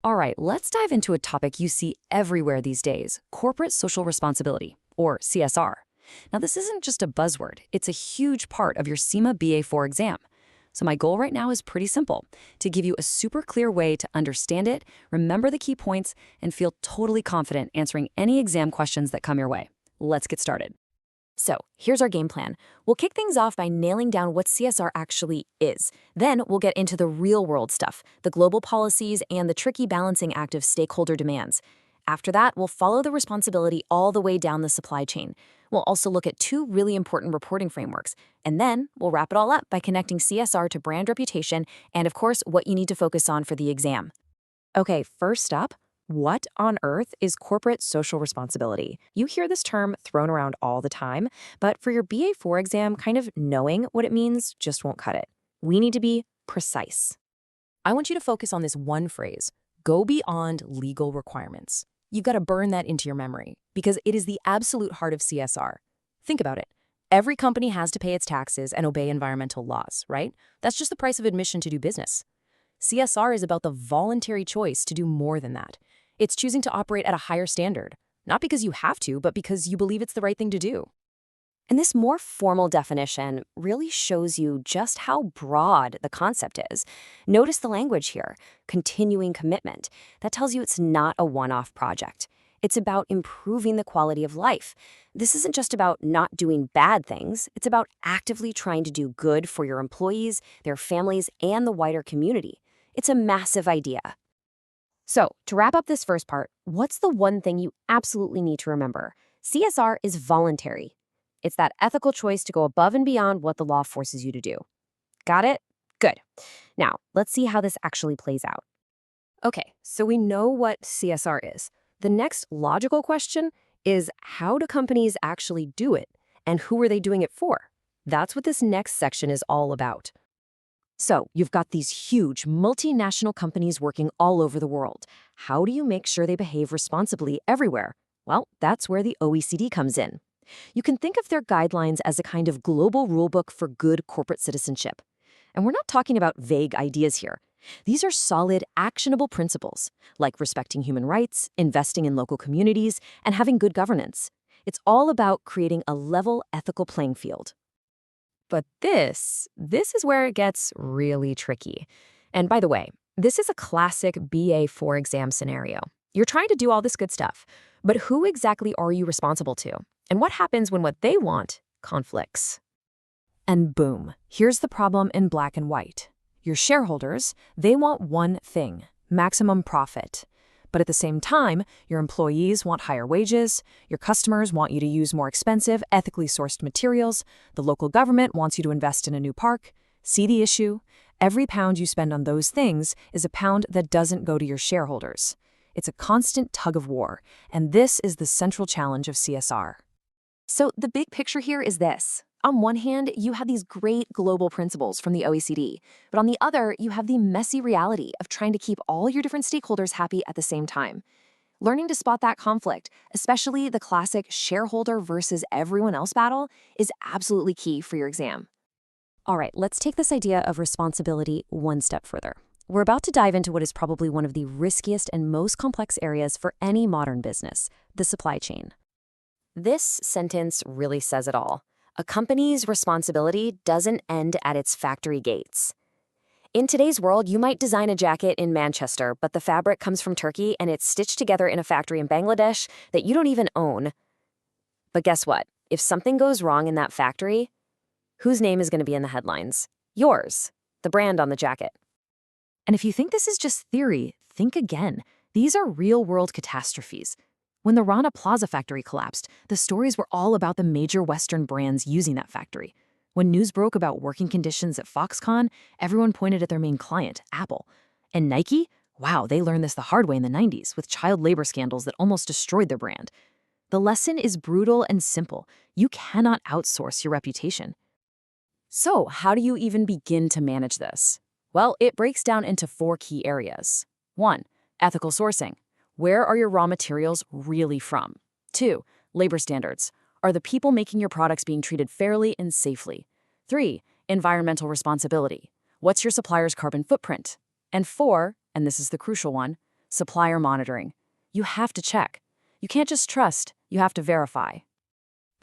All right, let's dive into a topic you see everywhere these days, corporate social responsibility, or CSR. Now, this isn't just a buzzword, it's a huge part of your CIMA BA4 exam. So my goal right now is pretty simple, to give you a super clear way to understand it, remember the key points, and feel totally confident answering any exam questions that come your way. Let's get started. So here's our game plan. We'll kick things off by nailing down what CSR actually is. Then we'll get into the real-world stuff, the global policies and the tricky balancing act of stakeholder demands. After that, we'll follow the responsibility all the way down the supply chain. We'll also look at two really important reporting frameworks. And then we'll wrap it all up by connecting CSR to brand reputation and, of course, what you need to focus on for the exam. Okay, first up, what on earth is corporate social responsibility? You hear this term thrown around all the time, but for your BA4 exam, kind of knowing what it means just won't cut it. We need to be precise. I want you to focus on this one phrase, go beyond legal requirements. You've got to burn that into your memory because it is the absolute heart of CSR. Think about it. Every company has to pay its taxes and obey environmental laws, right? That's just the price of admission to do business. CSR is about the voluntary choice to do more than that. It's choosing to operate at a higher standard, not because you have to, but because you believe it's the right thing to do. And this more formal definition really shows you just how broad the concept is. Notice the language here, continuing commitment. That tells you it's not a one-off project. It's about improving the quality of life. This isn't just about not doing bad things. It's about actively trying to do good for your employees, their families, and the wider community. It's a massive idea. So, to wrap up this first part, what's the one thing you absolutely need to remember? CSR is voluntary. It's that ethical choice to go above and beyond what the law forces you to do. Got it? Good. Now, let's see how this actually plays out. Okay, so we know what CSR is. The next logical question is, how do companies actually do it? And who are they doing it for? That's what this next section is all about. So, you've got these huge multinational companies working all over the world. How do you make sure they behave responsibly everywhere? Well, that's where the OECD comes in. You can think of their guidelines as a kind of global rulebook for good corporate citizenship. And we're not talking about vague ideas here. These are solid, actionable principles, like respecting human rights, investing in local communities, and having good governance. It's all about creating a level, ethical playing field. But this is where it gets really tricky. And by the way, this is a classic BA4 exam scenario. You're trying to do all this good stuff, but who exactly are you responsible to? And what happens when what they want conflicts? And boom, here's the problem in black and white. Your shareholders, they want one thing, maximum profit. But at the same time, your employees want higher wages, your customers want you to use more expensive, ethically sourced materials, the local government wants you to invest in a new park. See the issue? Every pound you spend on those things is a pound that doesn't go to your shareholders. It's a constant tug of war, and this is the central challenge of CSR. So the big picture here is this. On one hand, you have these great global principles from the OECD, but on the other, you have the messy reality of trying to keep all your different stakeholders happy at the same time. Learning to spot that conflict, especially the classic shareholder versus everyone else battle, is absolutely key for your exam. All right, let's take this idea of responsibility one step further. We're about to dive into what is probably one of the riskiest and most complex areas for any modern business, the supply chain. This sentence really says it all. A company's responsibility doesn't end at its factory gates. In today's world, you might design a jacket in Manchester, but the fabric comes from Turkey and it's stitched together in a factory in Bangladesh that you don't even own. But guess what? If something goes wrong in that factory, whose name is going to be in the headlines? Yours, the brand on the jacket. And if you think this is just theory, think again. These are real-world catastrophes. When the Rana Plaza factory collapsed, the stories were all about the major Western brands using that factory. When news broke about working conditions at Foxconn, everyone pointed at their main client, Apple. And Nike? Wow, they learned this the hard way in the 90s with child labor scandals that almost destroyed their brand. The lesson is brutal and simple. You cannot outsource your reputation. So, how do you even begin to manage this? Well, it breaks down into 4 key areas. 1. Ethical sourcing. Where are your raw materials really from? 2. Labor standards. Are the people making your products being treated fairly and safely? 3. Environmental responsibility. What's your supplier's carbon footprint? And 4, and this is the crucial one, supplier monitoring. You have to check. You can't just trust, you have to verify.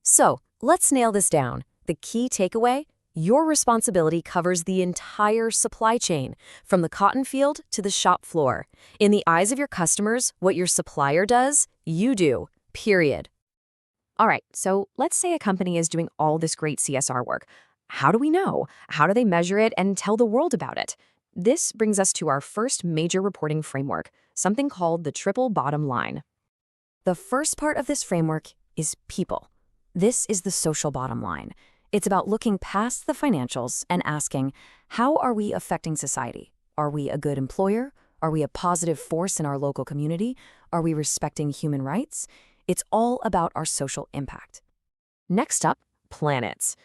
So, let's nail this down. The key takeaway? Your responsibility covers the entire supply chain, from the cotton field to the shop floor. In the eyes of your customers, what your supplier does, you do. Period. All right, so let's say a company is doing all this great CSR work. How do we know? How do they measure it and tell the world about it? This brings us to our first major reporting framework, something called the triple bottom line. The first part of this framework is people. This is the social bottom line. It's about looking past the financials and asking, how are we affecting society? Are we a good employer? Are we a positive force in our local community? Are we respecting human rights? It's all about our social impact. Next up, planets.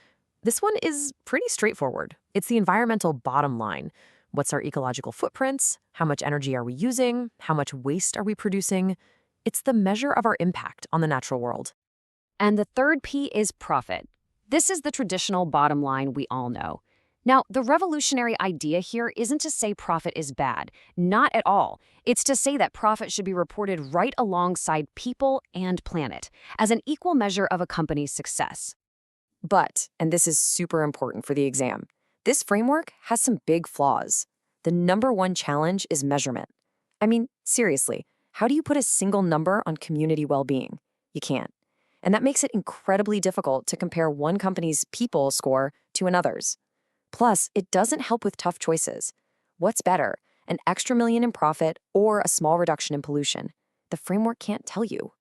This one is pretty straightforward. It's the environmental bottom line. What's our ecological footprints? How much energy are we using? How much waste are we producing? It's the measure of our impact on the natural world. And the third P is profit. This is the traditional bottom line we all know. Now, the revolutionary idea here isn't to say profit is bad. Not at all. It's to say that profit should be reported right alongside people and planet, as an equal measure of a company's success. But, and this is super important for the exam, this framework has some big flaws. The number one challenge is measurement. I mean, seriously, how do you put a single number on community well-being? You can't. And that makes it incredibly difficult to compare one company's people score to another's. Plus, it doesn't help with tough choices. What's better, an extra million in profit or a small reduction in pollution? The framework can't tell you.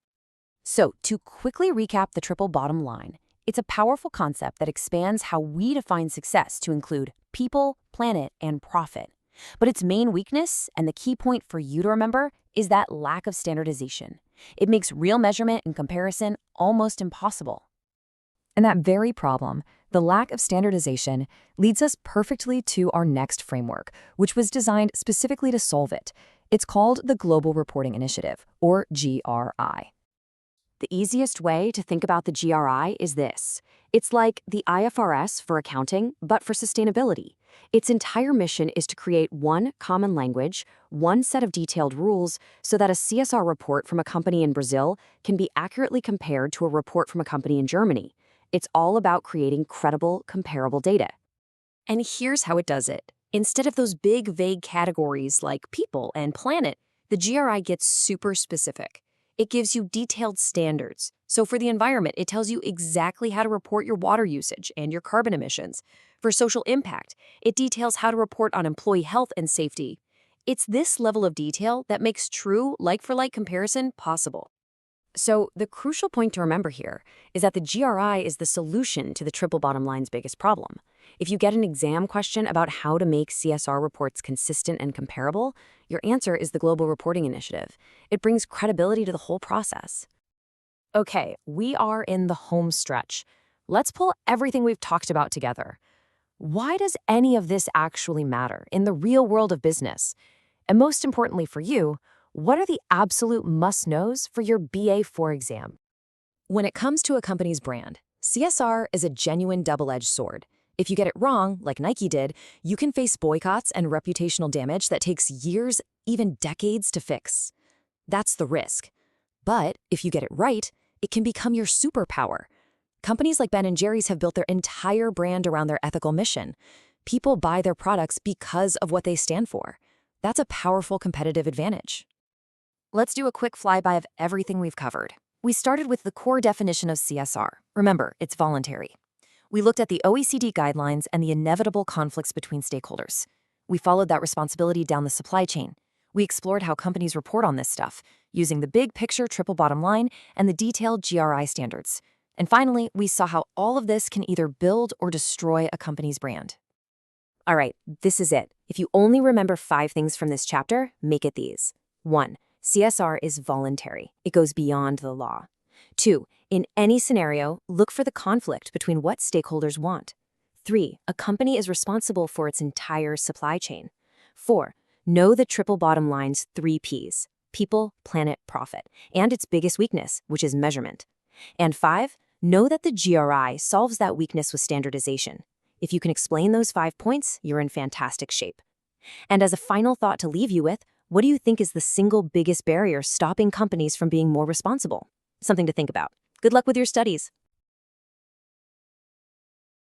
So, to quickly recap the triple bottom line, it's a powerful concept that expands how we define success to include people, planet, and profit. But its main weakness, and the key point for you to remember, is that lack of standardization. It makes real measurement and comparison almost impossible. And that very problem, the lack of standardization, leads us perfectly to our next framework, which was designed specifically to solve it. It's called the Global Reporting Initiative, or GRI. The easiest way to think about the GRI is this. It's like the IFRS for accounting, but for sustainability. Its entire mission is to create one common language, one set of detailed rules, so that a CSR report from a company in Brazil can be accurately compared to a report from a company in Germany. It's all about creating credible, comparable data. And here's how it does it. Instead of those big, vague categories like people and planet, the GRI gets super specific. It gives you detailed standards. So for the environment, it tells you exactly how to report your water usage and your carbon emissions. For social impact, it details how to report on employee health and safety. It's this level of detail that makes true like-for-like comparison possible. So the crucial point to remember here is that the GRI is the solution to the triple bottom line's biggest problem. If you get an exam question about how to make CSR reports consistent and comparable, your answer is the Global Reporting Initiative. It brings credibility to the whole process. Okay, we are in the home stretch. Let's pull everything we've talked about together. Why does any of this actually matter in the real world of business? And most importantly for you, what are the absolute must-knows for your BA4 exam? When it comes to a company's brand, CSR is a genuine double-edged sword. If you get it wrong, like Nike did, you can face boycotts and reputational damage that takes years, even decades to fix. That's the risk. But if you get it right, it can become your superpower. Companies like Ben & Jerry's have built their entire brand around their ethical mission. People buy their products because of what they stand for. That's a powerful competitive advantage. Let's do a quick flyby of everything we've covered. We started with the core definition of CSR. Remember, it's voluntary. We looked at the OECD guidelines and the inevitable conflicts between stakeholders. We followed that responsibility down the supply chain. We explored how companies report on this stuff, using the big picture triple bottom line and the detailed GRI standards. And finally, we saw how all of this can either build or destroy a company's brand. All right, this is it. If you only remember 5 things from this chapter, make it these. 1. CSR is voluntary. It goes beyond the law. 2. In any scenario, look for the conflict between what stakeholders want. 3. A company is responsible for its entire supply chain. 4. Know the triple bottom line's 3 Ps: people, planet, profit, and its biggest weakness, which is measurement. And 5. Know that the GRI solves that weakness with standardization. If you can explain those 5 points, you're in fantastic shape. And as a final thought to leave you with, What do you think is the single biggest barrier stopping companies from being more responsible? Something to think about. Good luck with your studies.